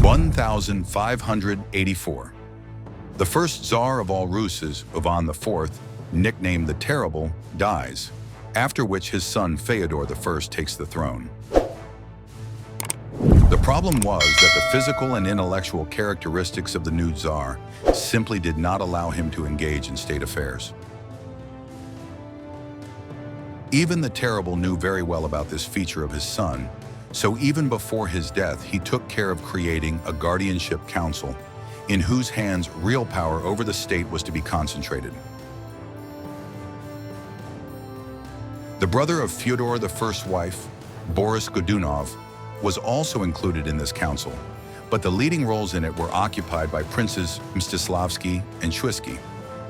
1584. The first Tsar of all Ruses, Ivan IV, nicknamed the Terrible, dies, after which his son Fyodor I takes the throne. The problem was that the physical and intellectual characteristics of the new Tsar simply did not allow him to engage in state affairs. Even the Terrible knew very well about this feature of his son, so even before his death, he took care of creating a guardianship council in whose hands real power over the state was to be concentrated. The brother of Fyodor I's wife, Boris Godunov, was also included in this council, but the leading roles in it were occupied by Princes Mstislavsky and Świecki.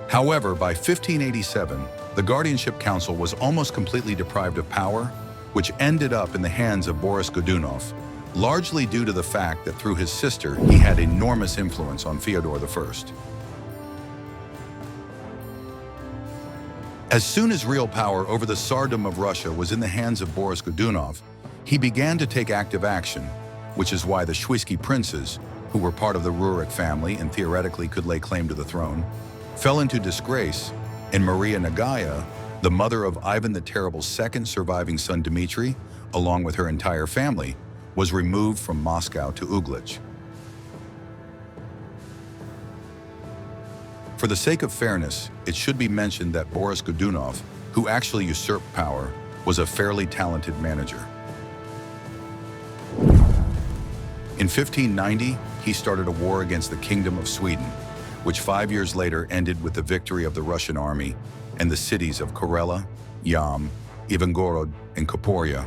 However, by 1587, the Guardianship Council was almost completely deprived of power, which ended up in the hands of Boris Godunov, largely due to the fact that through his sister, he had enormous influence on Fyodor I. As soon as real power over the Tsardom of Russia was in the hands of Boris Godunov, he began to take active action, which is why the Świecki princes, who were part of the Rurik family and theoretically could lay claim to the throne, fell into disgrace, and Maria Nagaya, the mother of Ivan the Terrible's second surviving son Dmitry, along with her entire family, was removed from Moscow to Uglich. For the sake of fairness, it should be mentioned that Boris Godunov, who actually usurped power, was a fairly talented manager. In 1590, he started a war against the Kingdom of Sweden, which 5 years later ended with the victory of the Russian army and the cities of Karela, Yam, Ivangorod, and Koporia,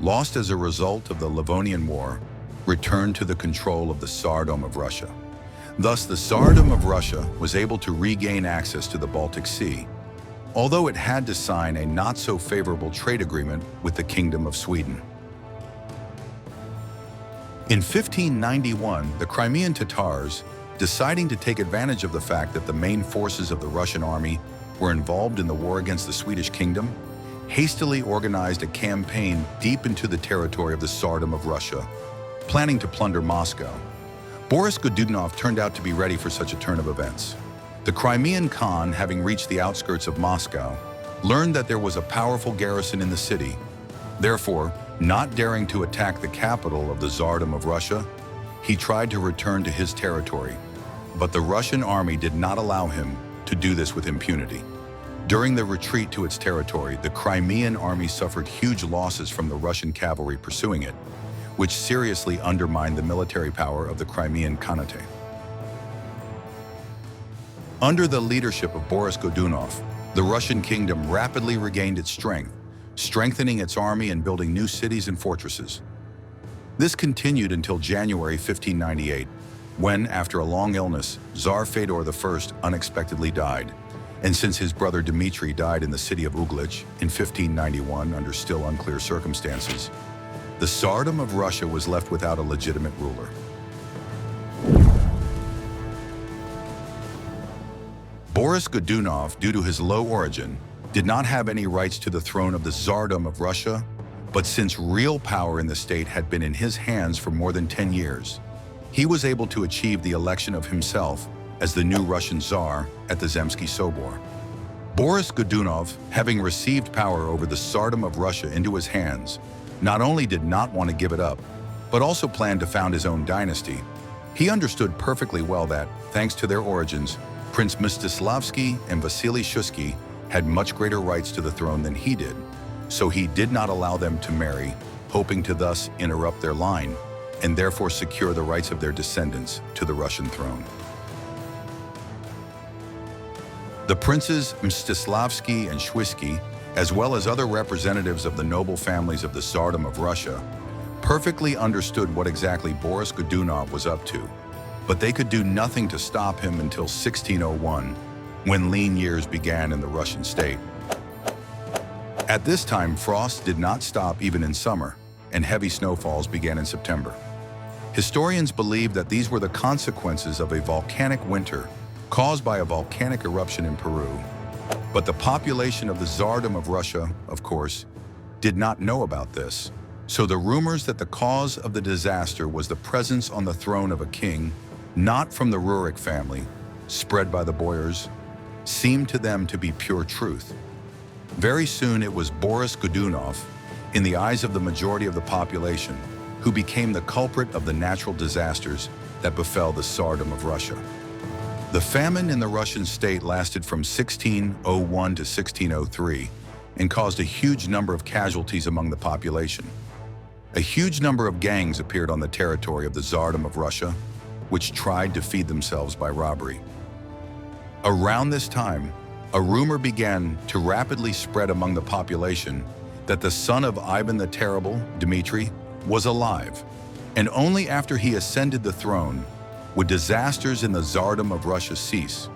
lost as a result of the Livonian War, returned to the control of the Tsardom of Russia. Thus, the Tsardom of Russia was able to regain access to the Baltic Sea, although it had to sign a not-so-favorable trade agreement with the Kingdom of Sweden. In 1591, the Crimean Tatars, deciding to take advantage of the fact that the main forces of the Russian army were involved in the war against the Swedish kingdom, hastily organized a campaign deep into the territory of the Tsardom of Russia, planning to plunder Moscow. Boris Godunov turned out to be ready for such a turn of events. The Crimean Khan, having reached the outskirts of Moscow, learned that there was a powerful garrison in the city. Therefore, not daring to attack the capital of the Tsardom of Russia, he tried to return to his territory, but the Russian army did not allow him to do this with impunity. During the retreat to its territory, the Crimean army suffered huge losses from the Russian cavalry pursuing it, which seriously undermined the military power of the Crimean Khanate. Under the leadership of Boris Godunov, the Russian kingdom rapidly regained its strength, strengthening its army and building new cities and fortresses. This continued until January 1598, when, after a long illness, Tsar Fyodor I unexpectedly died. And since his brother Dmitry died in the city of Uglich in 1591 under still unclear circumstances, the Tsardom of Russia was left without a legitimate ruler. Boris Godunov, due to his low origin, did not have any rights to the throne of the Tsardom of Russia, but since real power in the state had been in his hands for more than 10 years, he was able to achieve the election of himself as the new Russian Tsar at the Zemsky Sobor. Boris Godunov, having received power over the Tsardom of Russia into his hands, not only did not want to give it up, but also planned to found his own dynasty. He understood perfectly well that, thanks to their origins, Prince Mstislavsky and Vasily Świecki had much greater rights to the throne than he did, so he did not allow them to marry, hoping to thus interrupt their line, and therefore secure the rights of their descendants to the Russian throne. The princes Mstislavsky and Świecki, as well as other representatives of the noble families of the Tsardom of Russia, perfectly understood what exactly Boris Godunov was up to, but they could do nothing to stop him until 1601, when lean years began in the Russian state. At this time, frost did not stop even in summer, and heavy snowfalls began in September. Historians believe that these were the consequences of a volcanic winter caused by a volcanic eruption in Peru. But the population of the Tsardom of Russia, of course, did not know about this, So the rumors that the cause of the disaster was the presence on the throne of a king, not from the Rurik family, spread by the boyars, seemed to them to be pure truth. Very soon it was Boris Godunov, in the eyes of the majority of the population, who became the culprit of the natural disasters that befell the Tsardom of Russia. The famine in the Russian state lasted from 1601 to 1603 and caused a huge number of casualties among the population. A huge number of gangs appeared on the territory of the Tsardom of Russia, which tried to feed themselves by robbery. Around this time, a rumor began to rapidly spread among the population that the son of Ivan the Terrible, Dmitry, was alive, and only after he ascended the throne would disasters in the Tsardom of Russia cease.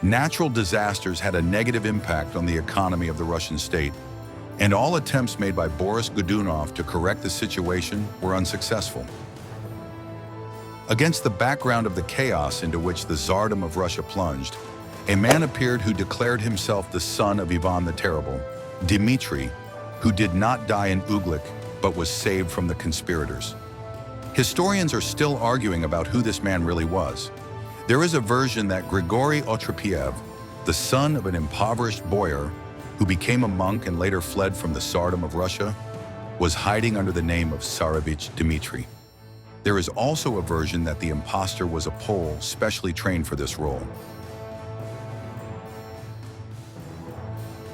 Natural disasters had a negative impact on the economy of the Russian state, and all attempts made by Boris Godunov to correct the situation were unsuccessful. Against the background of the chaos into which the Tsardom of Russia plunged, a man appeared who declared himself the son of Ivan the Terrible, Dmitry, who did not die in Uglik but was saved from the conspirators. Historians are still arguing about who this man really was. There is a version that Grigory Otrepyev, the son of an impoverished boyar who became a monk and later fled from the Tsardom of Russia, was hiding under the name of Tsarevich Dmitry. There is also a version that the impostor was a Pole specially trained for this role.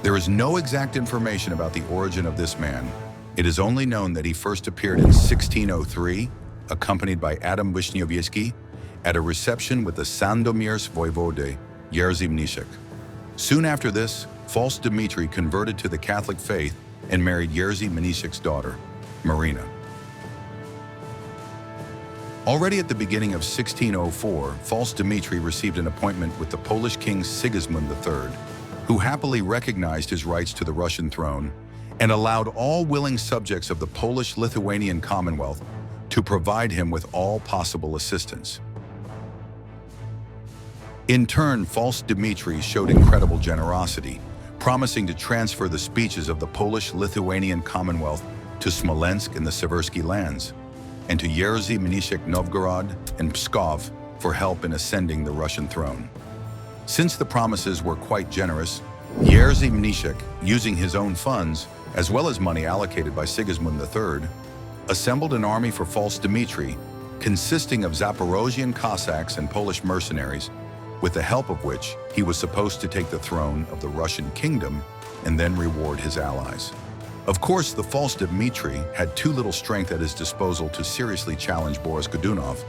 There is no exact information about the origin of this man. It is only known that he first appeared in 1603, accompanied by Adam Wisniewski, at a reception with the Sandomierz voivode, Jerzy Mniszek. Soon after this, false Dmitry converted to the Catholic faith and married Jerzy Mniszek's daughter, Marina. Already at the beginning of 1604, false Dmitry received an appointment with the Polish king Sigismund III, who happily recognized his rights to the Russian throne and allowed all willing subjects of the Polish-Lithuanian Commonwealth to provide him with all possible assistance. In turn, false Dmitry showed incredible generosity, promising to transfer the speeches of the Polish-Lithuanian Commonwealth to Smolensk and the Seversky lands, and to Jerzy Mniszek Novgorod and Pskov for help in ascending the Russian throne. Since the promises were quite generous, Jerzy Mniszek, using his own funds, as well as money allocated by Sigismund III, assembled an army for false Dmitry, consisting of Zaporozhian Cossacks and Polish mercenaries, with the help of which he was supposed to take the throne of the Russian kingdom and then reward his allies. Of course, the false Dmitry had too little strength at his disposal to seriously challenge Boris Godunov,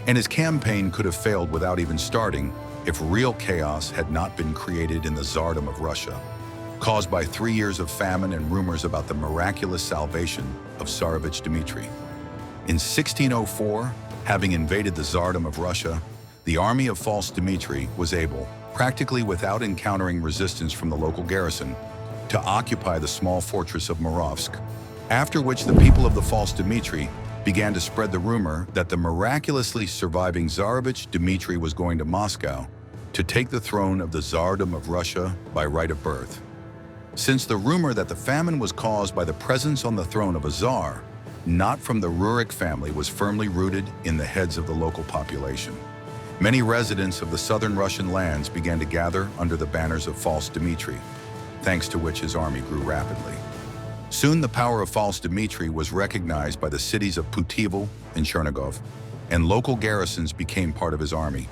and his campaign could have failed without even starting if real chaos had not been created in the Tsardom of Russia, caused by 3 years of famine and rumors about the miraculous salvation of Tsarevich Dmitry. In 1604, having invaded the Tsardom of Russia, the army of false Dmitry was able, practically without encountering resistance from the local garrison, to occupy the small fortress of Morovsk, after which the people of the false Dmitry began to spread the rumor that the miraculously surviving Tsarevich Dmitry was going to Moscow to take the throne of the Tsardom of Russia by right of birth. Since the rumor that the famine was caused by the presence on the throne of a Tsar, not from the Rurik family, was firmly rooted in the heads of the local population, many residents of the southern Russian lands began to gather under the banners of false Dmitry, thanks to which his army grew rapidly. Soon the power of false Dmitry was recognized by the cities of Putivl and Chernigov, and local garrisons became part of his army.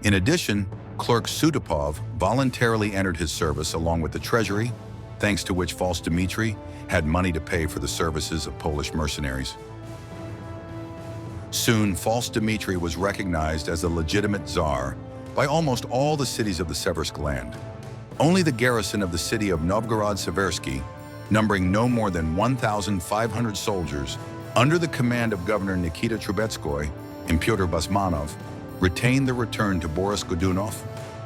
In addition, clerk Sudopov voluntarily entered his service along with the treasury, thanks to which false Dmitry had money to pay for the services of Polish mercenaries. Soon, false Dmitry was recognized as a legitimate Tsar by almost all the cities of the Seversk land. Only the garrison of the city of Novgorod-Seversky, numbering no more than 1,500 soldiers, under the command of Governor Nikita Trubetskoy and Pyotr Basmanov, retained the return to Boris Godunov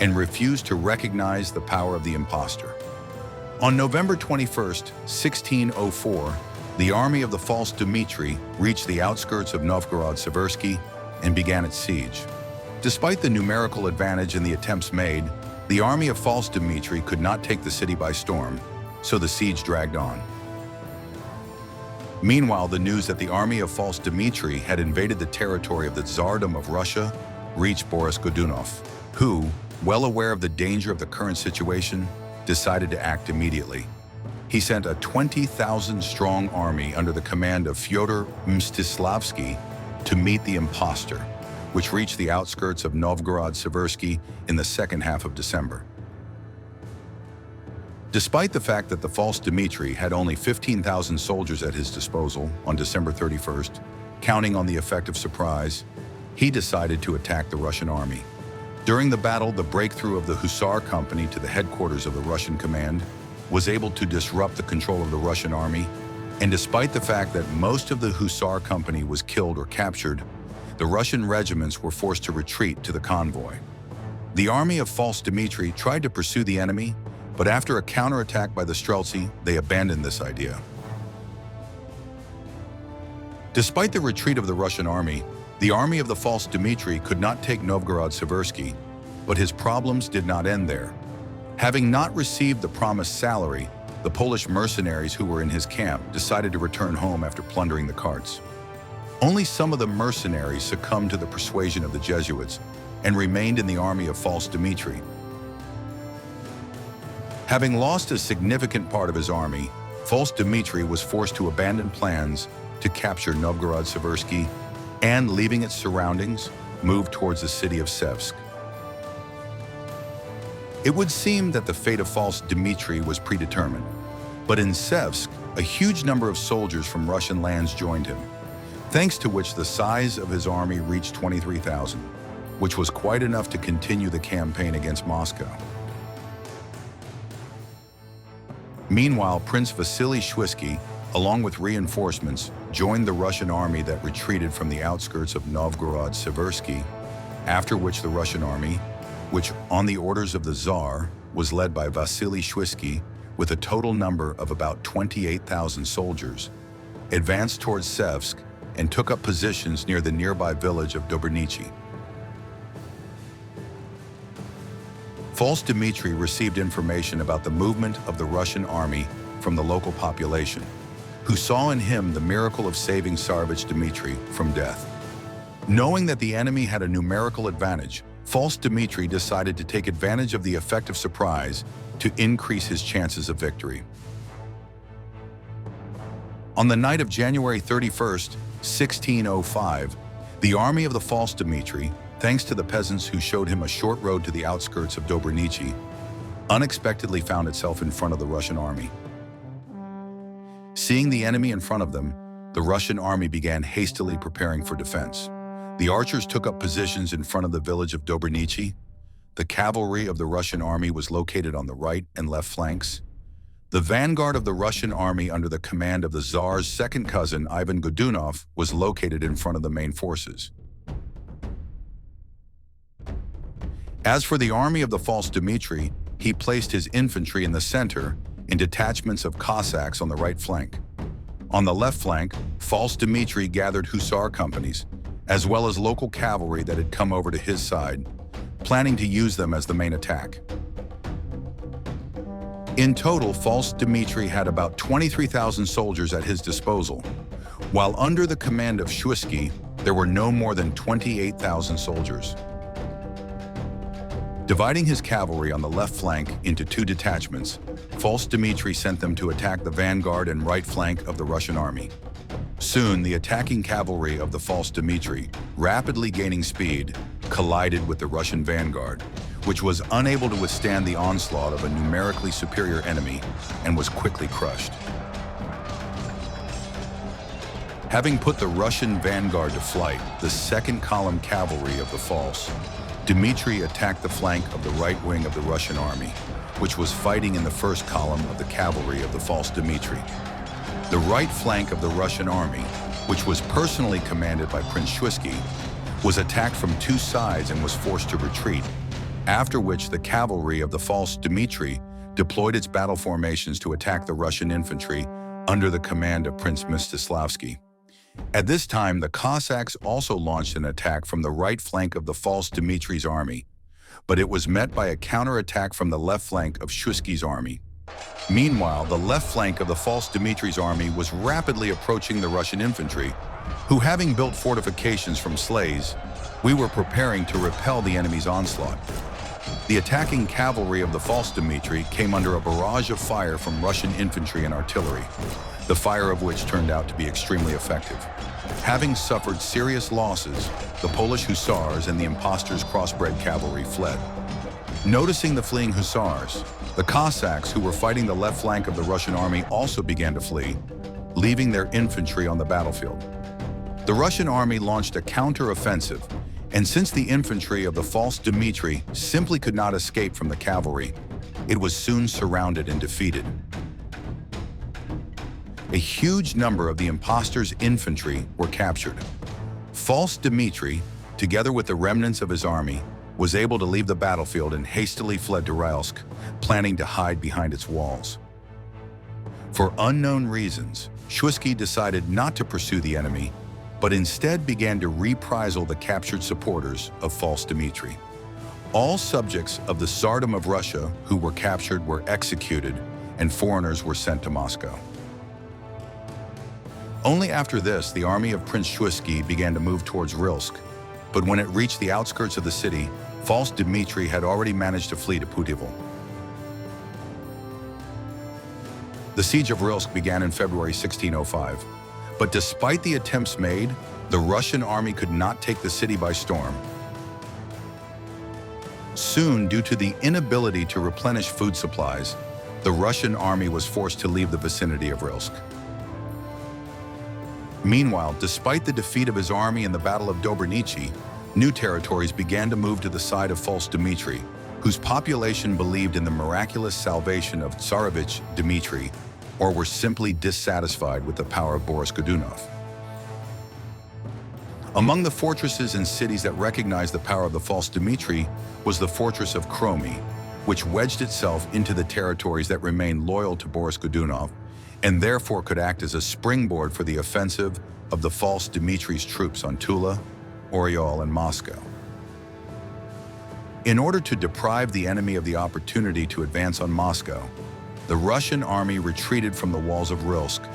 and refused to recognize the power of the impostor. On November 21, 1604, the army of the false Dmitry reached the outskirts of Novgorod-Seversky and began its siege. Despite the numerical advantage in the attempts made, the army of false Dmitry could not take the city by storm, so the siege dragged on. Meanwhile, the news that the army of false Dmitri had invaded the territory of the Tsardom of Russia reached Boris Godunov, who, well aware of the danger of the current situation, decided to act immediately. He sent a 20,000-strong army under the command of Fyodor Mstislavsky to meet the impostor, which reached the outskirts of Novgorod-Seversky in the second half of December. Despite the fact that the false Dmitri had only 15,000 soldiers at his disposal on December 31st, counting on the effect of surprise, he decided to attack the Russian army. During the battle, the breakthrough of the Hussar Company to the headquarters of the Russian command was able to disrupt the control of the Russian army, and despite the fact that most of the Hussar Company was killed or captured, the Russian regiments were forced to retreat to the convoy. The army of false Dmitri tried to pursue the enemy, but after a counterattack by the Streltsy, they abandoned this idea. Despite the retreat of the Russian army, the army of the false Dmitri could not take Novgorod-Seversky, but his problems did not end there. Having not received the promised salary, the Polish mercenaries who were in his camp decided to return home after plundering the carts. Only some of the mercenaries succumbed to the persuasion of the Jesuits and remained in the army of false Dmitri. Having lost a significant part of his army, false Dmitri was forced to abandon plans to capture Novgorod-Seversky and, leaving its surroundings, move towards the city of Sevsk. It would seem that the fate of false Dmitri was predetermined, but in Sevsk, a huge number of soldiers from Russian lands joined him, thanks to which the size of his army reached 23,000, which was quite enough to continue the campaign against Moscow. Meanwhile, Prince Vasily Shuisky, along with reinforcements, joined the Russian army that retreated from the outskirts of Novgorod-Seversky, after which the Russian army, which on the orders of the Tsar was led by Vasily Shuisky with a total number of about 28,000 soldiers, advanced towards Sevsk and took up positions near the nearby village of Dobernichi. False Dmitri received information about the movement of the Russian army from the local population, who saw in him the miracle of saving Tsarevich Dmitri from death. Knowing that the enemy had a numerical advantage, false Dmitri decided to take advantage of the effect of surprise to increase his chances of victory. On the night of January 31st, 1605, the army of the false Dmitri, thanks to the peasants who showed him a short road to the outskirts of Dobernichi, unexpectedly found itself in front of the Russian army. Seeing the enemy in front of them, the Russian army began hastily preparing for defense. The archers took up positions in front of the village of Dobernichi. The cavalry of the Russian army was located on the right and left flanks. The vanguard of the Russian army under the command of the Tsar's second cousin, Ivan Godunov, was located in front of the main forces. As for the army of the false Dmitri, he placed his infantry in the center in detachments of Cossacks on the right flank. On the left flank, false Dmitri gathered Hussar companies, as well as local cavalry that had come over to his side, planning to use them as the main attack. In total, false Dmitri had about 23,000 soldiers at his disposal, while under the command of Shuisky, there were no more than 28,000 soldiers. Dividing his cavalry on the left flank into two detachments, false Dmitri sent them to attack the vanguard and right flank of the Russian army. Soon, the attacking cavalry of the false Dmitri, rapidly gaining speed, collided with the Russian vanguard, which was unable to withstand the onslaught of a numerically superior enemy and was quickly crushed. Having put the Russian vanguard to flight, the second column cavalry of the false Dmitri attacked the flank of the right wing of the Russian army, which was fighting in the first column of the cavalry of the false Dmitri. The right flank of the Russian army, which was personally commanded by Prince Shuisky, was attacked from two sides and was forced to retreat, after which the cavalry of the false Dmitri deployed its battle formations to attack the Russian infantry under the command of Prince Mstislavsky. At this time, the Cossacks also launched an attack from the right flank of the false Dmitri's army, but it was met by a counterattack from the left flank of Shuisky's army. Meanwhile, the left flank of the false Dmitri's army was rapidly approaching the Russian infantry, who, having built fortifications from sleighs, we were preparing to repel the enemy's onslaught. The attacking cavalry of the false Dmitri came under a barrage of fire from Russian infantry and artillery, the fire of which turned out to be extremely effective. Having suffered serious losses, the Polish hussars and the impostors' crossbred cavalry fled. Noticing the fleeing hussars, the Cossacks who were fighting the left flank of the Russian army also began to flee, leaving their infantry on the battlefield. The Russian army launched a counter-offensive, and since the infantry of the false Dmitri simply could not escape from the cavalry, it was soon surrounded and defeated. A huge number of the impostors' infantry were captured. False Dmitri, together with the remnants of his army, was able to leave the battlefield and hastily fled to Rylsk, planning to hide behind its walls. For unknown reasons, Shuisky decided not to pursue the enemy, but instead began to reprisal the captured supporters of false Dmitri. All subjects of the Tsardom of Russia who were captured were executed, and foreigners were sent to Moscow. Only after this, the army of Prince Shuisky began to move towards Rylsk, but when it reached the outskirts of the city, false Dmitri had already managed to flee to Putyvl. The siege of Rylsk began in February 1605, but despite the attempts made, the Russian army could not take the city by storm. Soon, due to the inability to replenish food supplies, the Russian army was forced to leave the vicinity of Rylsk. Meanwhile, despite the defeat of his army in the Battle of Dobernichi, new territories began to move to the side of false Dmitri, whose population believed in the miraculous salvation of Tsarevich Dmitri, or were simply dissatisfied with the power of Boris Godunov. Among the fortresses and cities that recognized the power of the false Dmitri was the fortress of Kromy, which wedged itself into the territories that remained loyal to Boris Godunov, and therefore could act as a springboard for the offensive of the false Dmitri's troops on Tula, Oryol, and Moscow. In order to deprive the enemy of the opportunity to advance on Moscow, the Russian army retreated from the walls of Rylsk,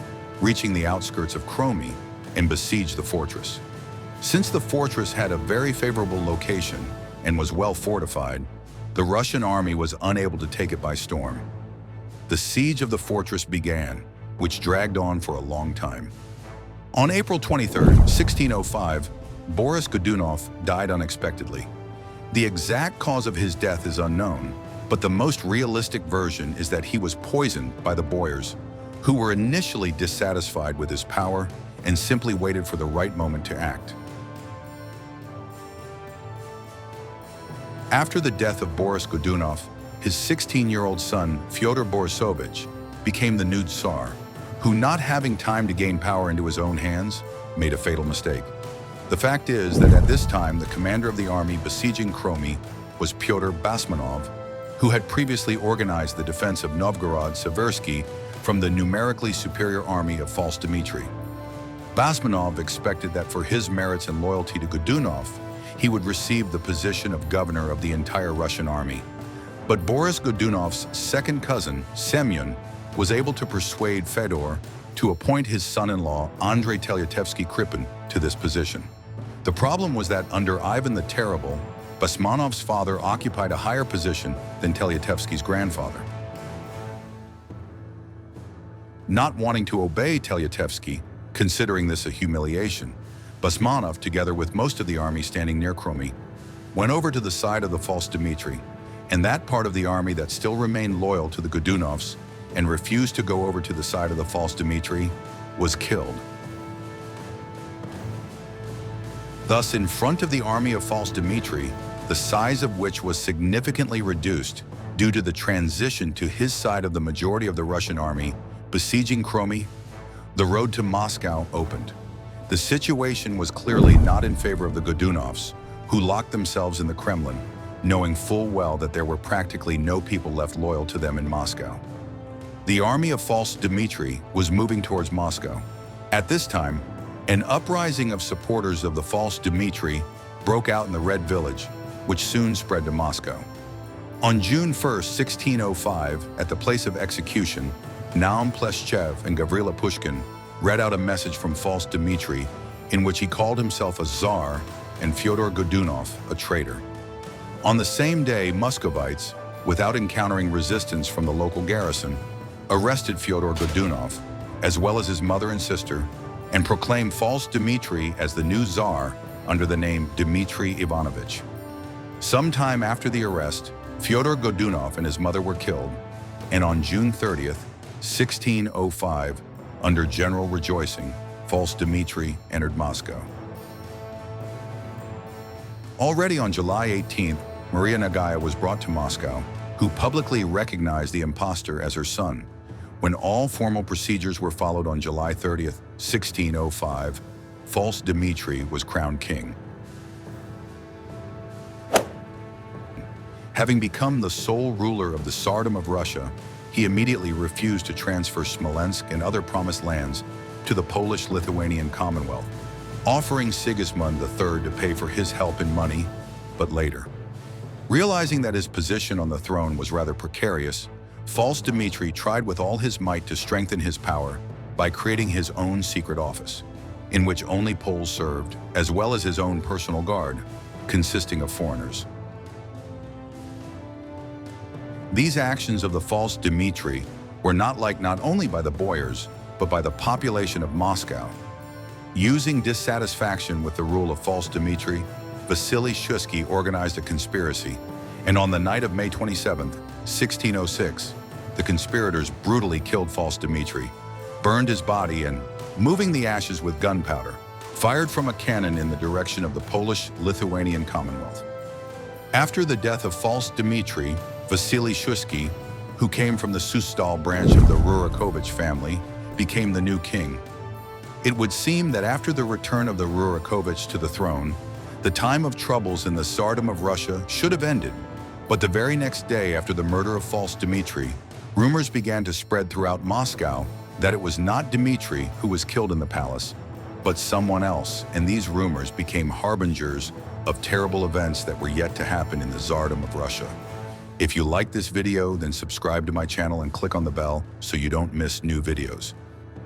reaching the outskirts of Kromy, and besieged the fortress. Since the fortress had a very favorable location and was well fortified, the Russian army was unable to take it by storm. The siege of the fortress began, which dragged on for a long time. On April 23, 1605, Boris Godunov died unexpectedly. The exact cause of his death is unknown, but the most realistic version is that he was poisoned by the boyars, who were initially dissatisfied with his power and simply waited for the right moment to act. After the death of Boris Godunov, his 16-year-old son, Fyodor Borisovich, became the new Tsar, who, not having time to gain power into his own hands, made a fatal mistake. The fact is that at this time, the commander of the army besieging Kromy was Pyotr Basmanov, who had previously organized the defense of Novgorod-Seversky from the numerically superior army of false Dmitri. Basmanov expected that for his merits and loyalty to Godunov, he would receive the position of governor of the entire Russian army. But Boris Godunov's second cousin, Semyon, was able to persuade Fedor to appoint his son-in-law, Andrei Telyatevsky-Kripin, to this position. The problem was that under Ivan the Terrible, Basmanov's father occupied a higher position than Telyatevsky's grandfather. Not wanting to obey Telyatevsky, considering this a humiliation, Basmanov, together with most of the army standing near Kromy, went over to the side of the false Dmitri, and that part of the army that still remained loyal to the Godunovs and refused to go over to the side of the false Dmitri was killed. Thus, in front of the army of false Dmitri, the size of which was significantly reduced due to the transition to his side of the majority of the Russian army besieging Kromy, the road to Moscow opened. The situation was clearly not in favor of the Godunovs, who locked themselves in the Kremlin, knowing full well that there were practically no people left loyal to them in Moscow. The army of false Dmitri was moving towards Moscow. At this time, an uprising of supporters of the false Dmitri broke out in the Red Village, which soon spread to Moscow. On June 1st, 1605, at the place of execution, Naum Pleshchev and Gavrila Pushkin read out a message from false Dmitri in which he called himself a Tsar and Fyodor Godunov a traitor. On the same day, Muscovites, without encountering resistance from the local garrison, arrested Fyodor Godunov, as well as his mother and sister, and proclaimed false Dmitri as the new Tsar under the name Dmitri Ivanovich. Sometime after the arrest, Fyodor Godunov and his mother were killed, and on June 30th, 1605, under general rejoicing, false Dmitri entered Moscow. Already on July 18th, Maria Nagaya was brought to Moscow, who publicly recognized the impostor as her son. When all formal procedures were followed on July 30th, 1605, false Dmitri was crowned king. Having become the sole ruler of the Tsardom of Russia, he immediately refused to transfer Smolensk and other promised lands to the Polish-Lithuanian Commonwealth, offering Sigismund III to pay for his help in money, but later. Realizing that his position on the throne was rather precarious, false Dmitri tried with all his might to strengthen his power by creating his own secret office, in which only Poles served, as well as his own personal guard, consisting of foreigners. These actions of the false Dmitri were not liked not only by the boyars, but by the population of Moscow. Using dissatisfaction with the rule of false Dmitri, Vasily Shuisky organized a conspiracy, and on the night of May 27, 1606, the conspirators brutally killed false Dmitri, burned his body, and, moving the ashes with gunpowder, fired from a cannon in the direction of the Polish-Lithuanian Commonwealth. After the death of false Dmitri, Vasily Shuisky, who came from the Sustal branch of the Rurikovich family, became the new king. It would seem that after the return of the Rurikovich to the throne, the time of troubles in the Tsardom of Russia should have ended, but the very next day after the murder of false Dmitri, rumors began to spread throughout Moscow that it was not Dmitri who was killed in the palace, but someone else, and these rumors became harbingers of terrible events that were yet to happen in the Tsardom of Russia. If you like this video, then subscribe to my channel and click on the bell so you don't miss new videos.